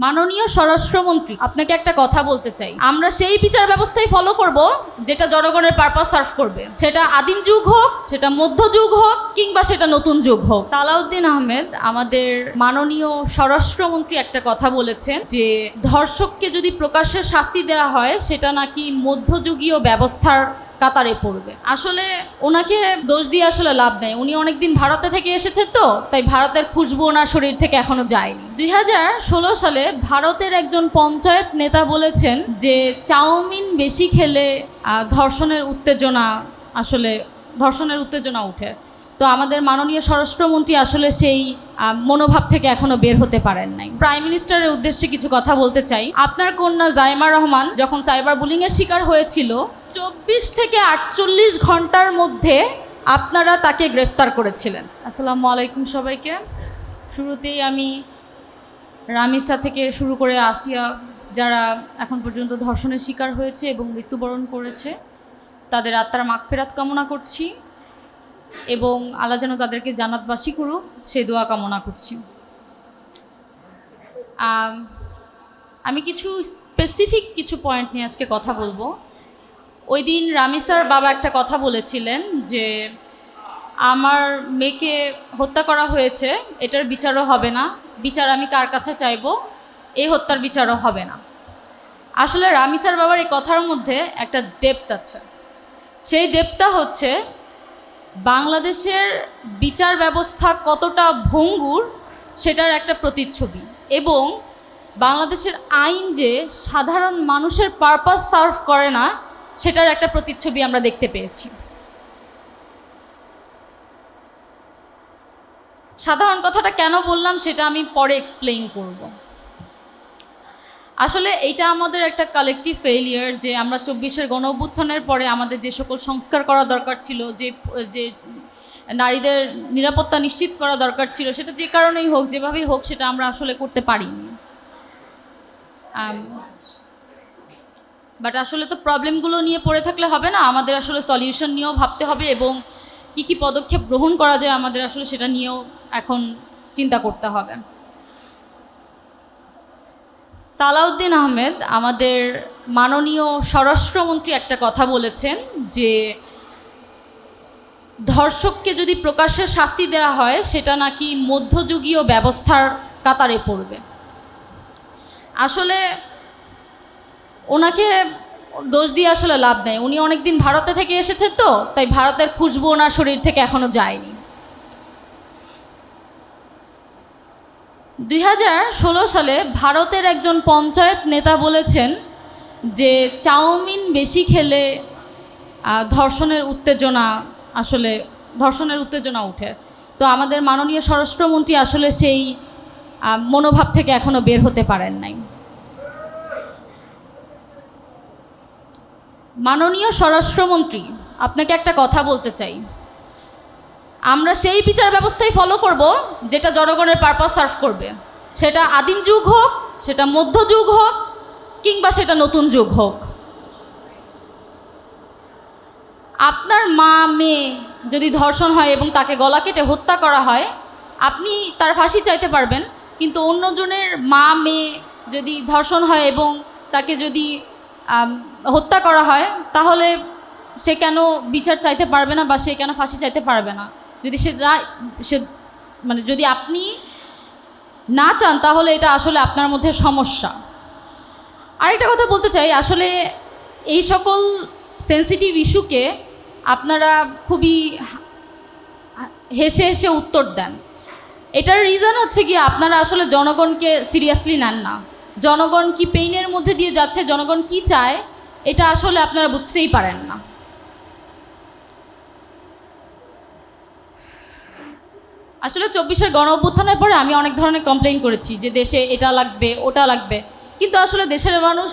মাননীয় স্বরাষ্ট্রমন্ত্রী, আপনাকে একটা কথা বলতে চাই। আমরা সেই বিচার ব্যবস্থাই ফলো করব যেটা জনগণের পারপাস সার্ভ করবে, সেটা আদিম যুগ হোক, সেটা মধ্যযুগ হোক, কিংবা সেটা নতুন যুগ হোক। সালাউদ্দিন আহমেদ, আমাদের মাননীয় স্বরাষ্ট্রমন্ত্রী, একটা কথা বলেছেন যে ধর্ষককে যদি প্রকাশ্যে শাস্তি দেওয়া হয় সেটা নাকি মধ্যযুগীয় ব্যবস্থার কাতারে পড়বে। আসলে ওনাকে দোষ দিয়ে আসলে লাভ নেই। উনি অনেকদিন ভারতে থেকে এসেছে, তো তাই ভারতের খুশবু ওনার শরীর থেকে এখনো যায়নি। 2016 সালে ভারতের একজন পঞ্চায়েত নেতা বলেছেন যে চাউমিন বেশি খেলে ধর্ষণের উত্তেজনা উঠে। তো আমাদের মাননীয় স্বরাষ্ট্রমন্ত্রী আসলে সেই মনোভাব থেকে এখনো বের হতে পারেন নাই। প্রাইম মিনিস্টারের উদ্দেশ্যে কিছু কথা বলতে চাই। আপনার কন্যা জাইমা রহমান যখন সাইবার বুলিংয়ের শিকার হয়েছিল, 24 থেকে 48 ঘন্টার মধ্যে আপনারা তাকে গ্রেফতার করেছিলেন। আসসালামু আলাইকুম সবাইকে। শুরুতেই আমি রামিসা থেকে শুরু করে আসিয়া, যারা এখন পর্যন্ত ধর্ষণের শিকার হয়েছে এবং মৃত্যুবরণ করেছে, তাদের আত্মার মাগফিরাত কামনা করছি এবং আল্লাহ যেন তাদেরকে জান্নাতবাসী করুক সেই দোয়া কামনা করছি। আমি কিছু স্পেসিফিক কিছু পয়েন্ট নিয়ে আজকে কথা বলবো। ওই দিন রামিসার বাবা একটা কথা বলেছিলেন যে আমার মেয়েকে হত্যা করা হয়েছে, এটার বিচারও হবে না, বিচার আমি কার কাছে চাইবো, এই হত্যার বিচারও হবে না। আসলে রামিসার বাবার এই কথার মধ্যে একটা ডেপথ আছে। সেই ডেপথটা হচ্ছে বাংলাদেশের বিচার ব্যবস্থা কতটা ভঙ্গুর সেটার একটা প্রতিচ্ছবি, এবং বাংলাদেশের আইন যে সাধারণ মানুষের পারপাস সার্ভ করে না সেটার একটা প্রতিচ্ছবি আমরা দেখতে পেয়েছি। সাধারণ কথাটা কেন বললাম সেটা আমি পরে এক্সপ্লেইন করব। আসলে এইটা আমাদের একটা কালেকটিভ ফেইলিয়ার যে আমরা 24-এর গণ অভ্যুত্থানের পরে আমাদের যে সকল সংস্কার করা দরকার ছিল, যে নারীদের নিরাপত্তা নিশ্চিত করা দরকার ছিল, সেটা যে কারণেই হোক, যেভাবেই হোক, সেটা আমরা আসলে করতে পারিনি। বাট আসলে তো প্রবলেমগুলো নিয়ে পড়ে থাকলে হবে না, আমাদের আসলে সলিউশন নিয়েও ভাবতে হবে এবং কি কি পদক্ষেপ গ্রহণ করা যায় আমাদের আসলে সেটা নিয়েও এখন চিন্তা করতে হবে। সালাউদ্দিন আহমেদ, আমাদের মাননীয় স্বরাষ্ট্রমন্ত্রী, একটা কথা বলেছেন যে ধর্ষককে যদি প্রকাশ্যে শাস্তি দেওয়া হয় সেটা নাকি মধ্যযুগীয় ব্যবস্থার কাতারে পড়বে। আসলে ওনাকে দোষ দিয়ে আসলে লাভ নেই। উনি অনেকদিন ভারতে থেকে এসেছে, তো তাই ভারতের খুশবু ওনার শরীর থেকে এখনো যায়নি। 2016 সালে ভারতের একজন পঞ্চায়েত নেতা বলেছেন যে চাউমিন বেশি খেলে ধর্ষণের উত্তেজনা উঠে। তো আমাদের মাননীয় স্বরাষ্ট্রমন্ত্রী আসলে সেই মনোভাব থেকে এখনো বের হতে পারেন নাই। মাননীয় স্বরাষ্ট্রমন্ত্রী, আপনাকে একটা কথা বলতে চাই। আমরা সেই বিচার ব্যবস্থাই ফলো করব যেটা জনগণের পারপাস সার্ভ করবে, সেটা আদিম যুগ হোক, সেটা মধ্যযুগ হোক, কিংবা সেটা নতুন যুগ হোক। আপনার মা মেয়ে যদি ধর্ষণ হয় এবং তাকে গলা কেটে হত্যা করা হয়, আপনি তার ফাঁসি চাইতে পারবেন, কিন্তু অন্যজনের মা মেয়ে যদি ধর্ষণ হয় এবং তাকে যদি হত্যা করা হয়, তাহলে সে কেন বিচার চাইতে পারবে না বা সে কেন ফাঁসি চাইতে পারবে না? যদি যদি আপনি না চান তাহলে এটা আসলে আপনার মধ্যে সমস্যা। আরেকটা কথা বলতে চাই, আসলে এই সকল সেন্সিটিভ ইস্যুকে আপনারা খুবই হেসে হেসে উত্তর দেন। এটার রিজন হচ্ছে কি, আপনারা আসলে জনগণকে সিরিয়াসলি নেন না। জনগণ কি পেইনের মধ্যে দিয়ে যাচ্ছে, জনগণ কি চায়, এটা আসলে আপনারা বুঝতেই পারেন না। আসলে 24-এর গণ অভ্যুত্থানের পরে আমি অনেক ধরনের কমপ্লেইন করেছি যে দেশে এটা লাগবে, ওটা লাগবে, কিন্তু আসলে দেশের মানুষ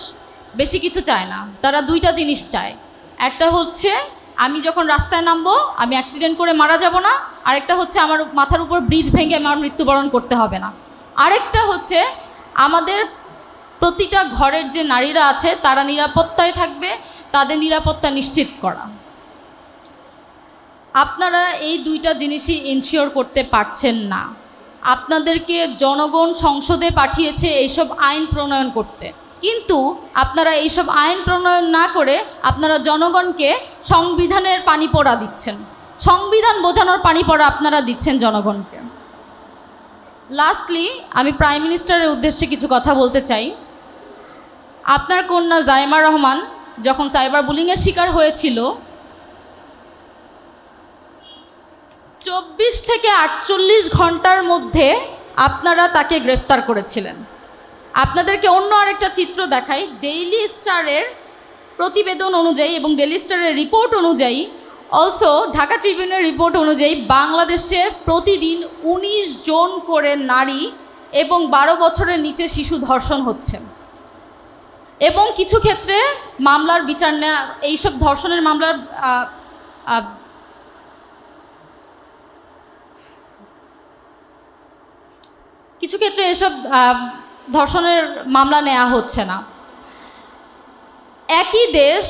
বেশি কিছু চায় না। তারা দুইটা জিনিস চায়। একটা হচ্ছে আমি যখন রাস্তায় নামবো আমি অ্যাক্সিডেন্ট করে মারা যাব না, আরেকটা হচ্ছে আমার মাথার উপর ব্রিজ ভেঙে আমার মৃত্যুবরণ করতে হবে না, আরেকটা হচ্ছে আমাদের প্রতিটা ঘরের যে নারীরা আছে তারা নিরাপত্তায় থাকবে, তাদের নিরাপত্তা নিশ্চিত করা। আপনারা এই দুইটা জিনিসই ইনশিওর করতে পারছেন না। আপনাদেরকে জনগণ সংসদে পাঠিয়েছে এইসব আইন প্রণয়ন করতে, কিন্তু আপনারা এইসব আইন প্রণয়ন না করে আপনারা জনগণকে সংবিধানের পানি পড়া দিচ্ছেন, সংবিধান বোঝানোর পানি পড়া আপনারা দিচ্ছেন জনগণকে। লাস্টলি আমি প্রাইম মিনিস্টারের উদ্দেশ্যে কিছু কথা বলতে চাই। আপনার কন্যা জাইমা রহমান যখন সাইবার বুলিংয়ের শিকার হয়েছিল, 24 থেকে 48 ঘন্টার মধ্যে আপনারা তাকে গ্রেফতার করেছিলেন। আপনাদেরকে অন্য আরেকটা চিত্র দেখাই। ডেইলি স্টারের প্রতিবেদন অনুযায়ী এবং ডেইলি স্টারের রিপোর্ট অনুযায়ী, অলসো ঢাকা ট্রিবিউনের রিপোর্ট অনুযায়ী, বাংলাদেশে প্রতিদিন 19 জন করে নারী এবং 12 বছরের নিচে শিশু ধর্ষণ হচ্ছে, এবং কিছু ক্ষেত্রে মামলার বিচার নেওয়া, এইসব ধর্ষণের মামলার কিছু ক্ষেত্রে এসব ধর্ষণের মামলা নেওয়া হচ্ছে না। একই দেশ,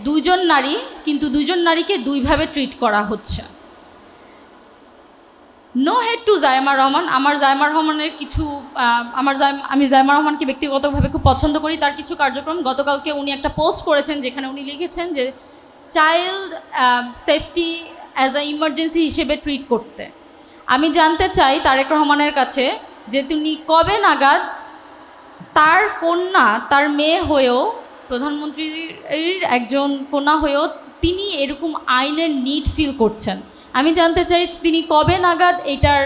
দুইজন নারী, কিন্তু দুইজন নারীকে দুইভাবে ট্রিট করা হচ্ছে। No head to Zaima Rahman. আমার জাইমা রহমানের কিছু আমি জাইমা রহমানকে ব্যক্তিগতভাবে খুব পছন্দ করি। তার কিছু কার্যক্রম, গতকালকে উনি একটা পোস্ট করেছেন যেখানে উনি লিখেছেন যে child safety as a emergency হিসেবে ট্রিট করতে। আমি জানতে চাই তারেক রহমানের কাছে যে তিনি কবে নাগাদ তার কন্যা, তার মেয়ে হয়েও, প্রধানমন্ত্রীর একজন কন্যা হয়েও তিনি এরকম আইনের নিড ফিল করছেন। আমি জানতে চাই তিনি কবে নাগাদ এটার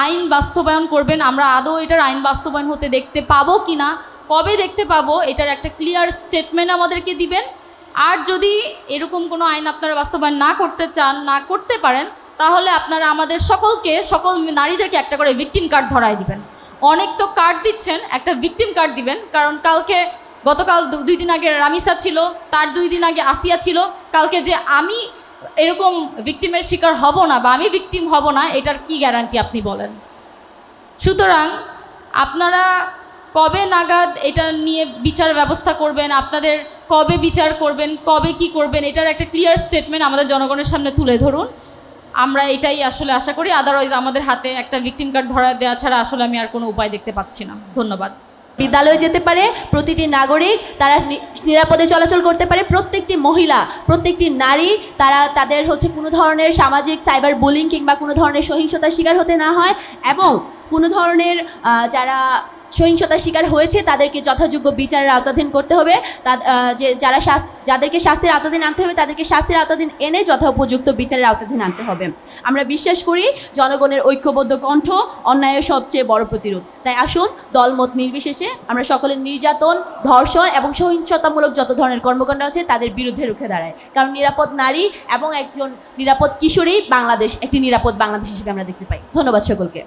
আইন বাস্তবায়ন করবেন, আমরা আদৌ এটার আইন বাস্তবায়ন হতে দেখতে পাবো কি না, কবে দেখতে পাবো, এটার একটা ক্লিয়ার স্টেটমেন্ট আমাদেরকে দিবেন। আর যদি এরকম কোনো আইন আপনারা বাস্তবায়ন না করতে চান, না করতে পারেন, তাহলে আপনারা আমাদের সকল নারীদেরকে একটা করে ভিকটিম কার্ড ধরায় দিবেন। অনেক তো কার্ড দিচ্ছেন, একটা ভিকটিম কার্ড দিবেন। কারণ গতকাল 2 দিন আগে রামিসা ছিল, তার 2 দিন আগে আসিয়া ছিল। কালকে যে আমি এরকম ভিকটিমের শিকার হব না বা আমি ভিকটিম হব না, এটার কি গ্যারান্টি আপনি বলেন? সুতরাং আপনারা কবে নাগাদ এটা নিয়ে বিচার ব্যবস্থা করবেন, আপনাদের কবে বিচার করবেন, কবে কি করবেন, এটার একটা ক্লিয়ার স্টেটমেন্ট আমাদের জনগণের সামনে তুলে ধরুন। আমরা এটাই আসলে আশা করি। আদারওয়াইজ আমাদের হাতে একটা ভিকটিম কার্ড ধরা দেওয়া ছাড়া আসলে আমি আর কোনো উপায় দেখতে পাচ্ছি না। ধন্যবাদ। বিদ্যালয়ে যেতে পারে প্রতিটি নাগরিক, তারা নিরাপদে চলাচল করতে পারে। প্রত্যেকটি মহিলা, প্রত্যেকটি নারী, তারা তাদের কোনো ধরনের সামাজিক সাইবার বুলিং কিংবা কোনো ধরনের সহিংসতার শিকার হতে না হয়, এবং কোনো ধরনের যারা সহিংসতার শিকার হয়েছে তাদেরকে যথাযোগ্য বিচারের আওতাধীন করতে হবে। যাদেরকে শাস্তির আওতাধীন আনতে হবে তাদেরকে শাস্তির আওতাধীন এনে যথোপযুক্ত বিচারের আওতাধীন আনতে হবে। আমরা বিশ্বাস করি জনগণের ঐক্যবদ্ধ কণ্ঠ অন্যায়ের সবচেয়ে বড় প্রতিরোধ। তাই আসুন দলমত নির্বিশেষে আমরা সকলের নির্যাতন, ধর্ষণ এবং সহিংসতামূলক যত ধরনের কর্মকাণ্ড আছে তাদের বিরুদ্ধে রুখে দাঁড়ায়। কারণ নিরাপদ নারী এবং একজন নিরাপদ কিশোরী বাংলাদেশ একটি নিরাপদ বাংলাদেশ হিসেবে আমরা দেখতে পাই। ধন্যবাদ সকলকে।